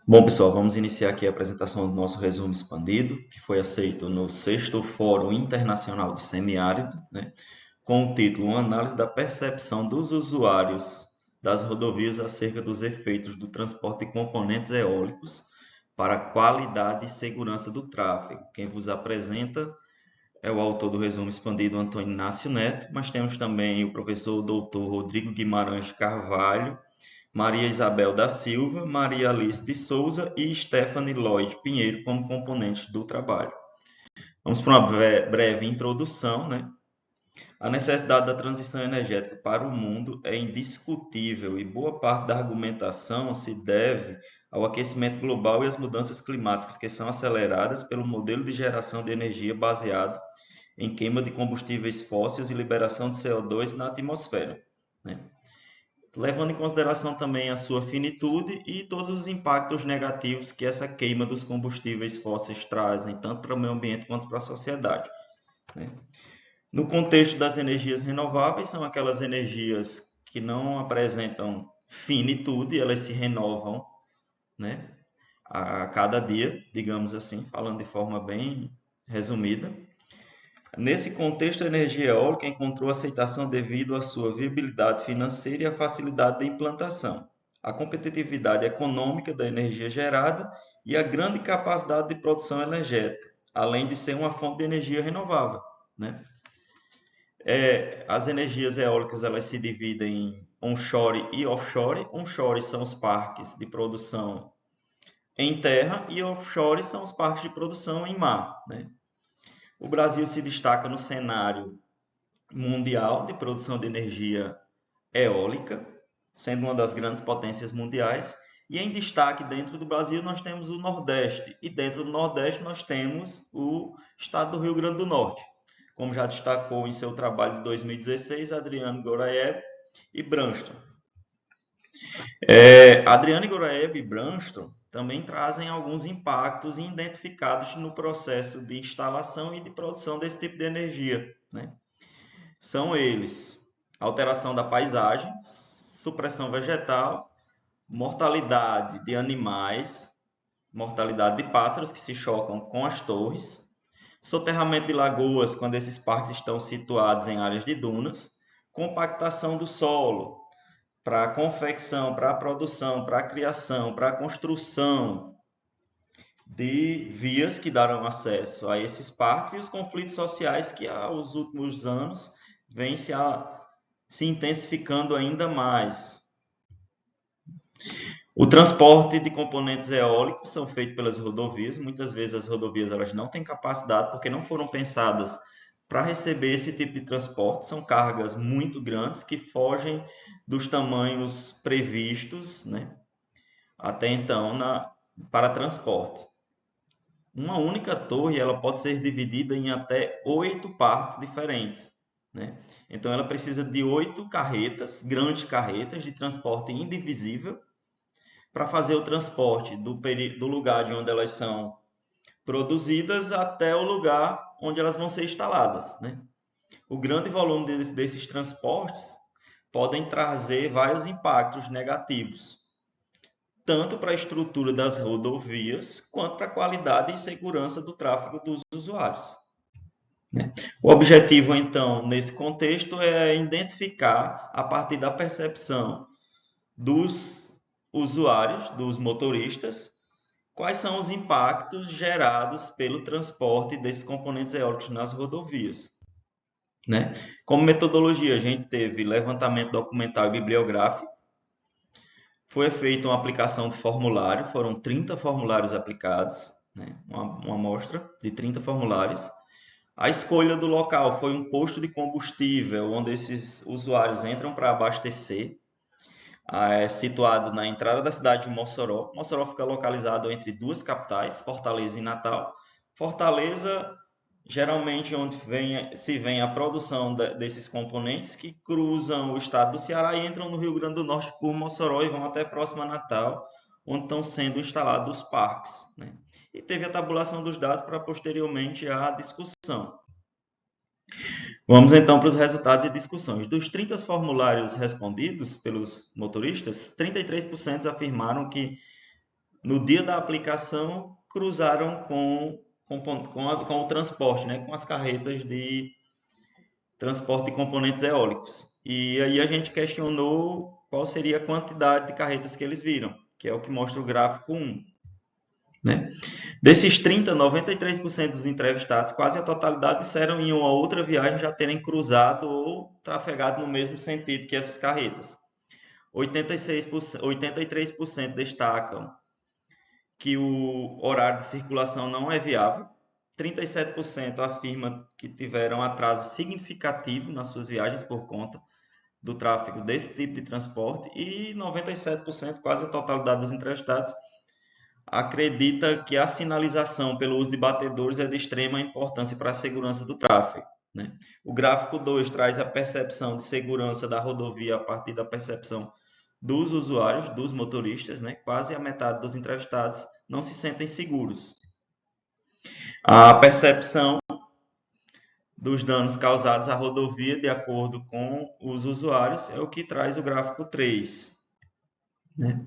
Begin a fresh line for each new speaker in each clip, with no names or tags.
Bom, pessoal, vamos iniciar aqui a apresentação do nosso resumo expandido, que foi aceito no 6º Fórum Internacional do Semiárido, né, com o título Uma análise da percepção dos usuários das rodovias acerca dos efeitos do transporte de componentes eólicos para a qualidade e segurança do tráfego. Quem vos apresenta é o autor do resumo expandido, Antônio Inácio Neto, mas temos também o professor doutor Rodrigo Guimarães Carvalho, Maria Isabel da Silva, Maria Alice de Souza e Stephanie Lloyd Pinheiro como componentes do trabalho. Vamos para uma breve introdução, né? A necessidade da transição energética para o mundo é indiscutível e boa parte da argumentação se deve ao aquecimento global e às mudanças climáticas que são aceleradas pelo modelo de geração de energia baseado em queima de combustíveis fósseis e liberação de CO2 na atmosfera, né? Levando em consideração também a sua finitude e todos os impactos negativos que essa queima dos combustíveis fósseis trazem, tanto para o meio ambiente quanto para a sociedade, né? No contexto das energias renováveis, são aquelas energias que não apresentam finitude, elas se renovam, né, a cada dia, digamos assim, falando de forma bem resumida. Nesse contexto, a energia eólica encontrou aceitação devido à sua viabilidade financeira e à facilidade de implantação, a competitividade econômica da energia gerada e a grande capacidade de produção energética, além de ser uma fonte de energia renovável, né? As energias eólicas elas se dividem em onshore e offshore. Onshore são os parques de produção em terra e offshore são os parques de produção em mar, né? O Brasil se destaca no cenário mundial de produção de energia eólica, sendo uma das grandes potências mundiais. E em destaque dentro do Brasil nós temos o Nordeste, e dentro do Nordeste nós temos o estado do Rio Grande do Norte, como já destacou em seu trabalho de 2016 Adriano Gorayev e Branston. Adriano Gorayev e Branston também trazem alguns impactos identificados no processo de instalação e de produção desse tipo de energia, né? São eles: alteração da paisagem, supressão vegetal, mortalidade de animais, mortalidade de pássaros que se chocam com as torres, soterramento de lagoas quando esses parques estão situados em áreas de dunas, compactação do solo para a confecção, para a produção, para a criação, para a construção de vias que darão acesso a esses parques e os conflitos sociais que aos últimos anos vêm se intensificando ainda mais. O transporte de componentes eólicos são feitos pelas rodovias. Muitas vezes as rodovias elas não têm capacidade porque não foram pensadas para receber esse tipo de transporte. São cargas muito grandes que fogem dos tamanhos previstos, né, até então para transporte. Uma única torre ela pode ser dividida em até 8 partes diferentes, né? Então ela precisa de 8 carretas, grandes carretas de transporte indivisível, para fazer o transporte do lugar de onde elas são produzidas até o lugar onde elas vão ser instaladas, né? O grande volume desses transportes podem trazer vários impactos negativos, tanto para a estrutura das rodovias, quanto para a qualidade e segurança do tráfego dos usuários, né? O objetivo, então, nesse contexto, é identificar, a partir da percepção dos usuários, dos motoristas, quais são os impactos gerados pelo transporte desses componentes eólicos nas rodovias, né? Como metodologia, a gente teve levantamento documental e bibliográfico, foi feita uma aplicação de formulário, foram 30 formulários aplicados, né? Uma amostra de 30 formulários. A escolha do local foi um posto de combustível, onde esses usuários entram para abastecer, situado na entrada da cidade de Mossoró. Mossoró fica localizado entre duas capitais, Fortaleza e Natal. Fortaleza, geralmente onde se vem a produção desses componentes que cruzam o estado do Ceará e entram no Rio Grande do Norte por Mossoró e vão até próximo a Natal, onde estão sendo instalados os parques, né? E teve a tabulação dos dados para posteriormente a discussão. Vamos então para os resultados e discussões. Dos 30 formulários respondidos pelos motoristas, 33% afirmaram que no dia da aplicação, cruzaram com o transporte, né? Com as carretas de transporte de componentes eólicos. E aí a gente questionou qual seria a quantidade de carretas que eles viram, que é o que mostra o gráfico 1. Né? Desses 30, 93% dos entrevistados, quase a totalidade, disseram em uma outra viagem já terem cruzado ou trafegado no mesmo sentido que essas carretas. 83% destacam que o horário de circulação não é viável. 37% afirma que tiveram atraso significativo nas suas viagens por conta do tráfego desse tipo de transporte e 97%, quase a totalidade dos entrevistados, acredita que a sinalização pelo uso de batedores é de extrema importância para a segurança do tráfego. Né? O gráfico 2 traz a percepção de segurança da rodovia a partir da percepção dos usuários, dos motoristas. Né? Quase a metade dos entrevistados não se sentem seguros. A percepção dos danos causados à rodovia, de acordo com os usuários, é o que traz o gráfico 3. Né?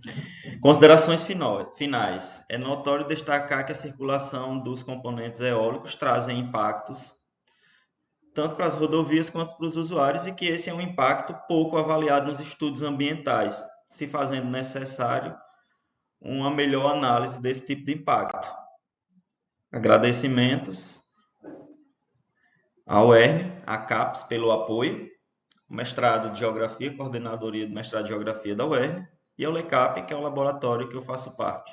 Considerações finais. É notório destacar que a circulação dos componentes eólicos trazem impactos tanto para as rodovias quanto para os usuários e que esse é um impacto pouco avaliado nos estudos ambientais, se fazendo necessário uma melhor análise desse tipo de impacto. Agradecimentos ao UERN, à CAPES pelo apoio, o mestrado de Geografia, coordenadoria do mestrado de Geografia da UERN, e ao LECAP, que é o laboratório que eu faço parte.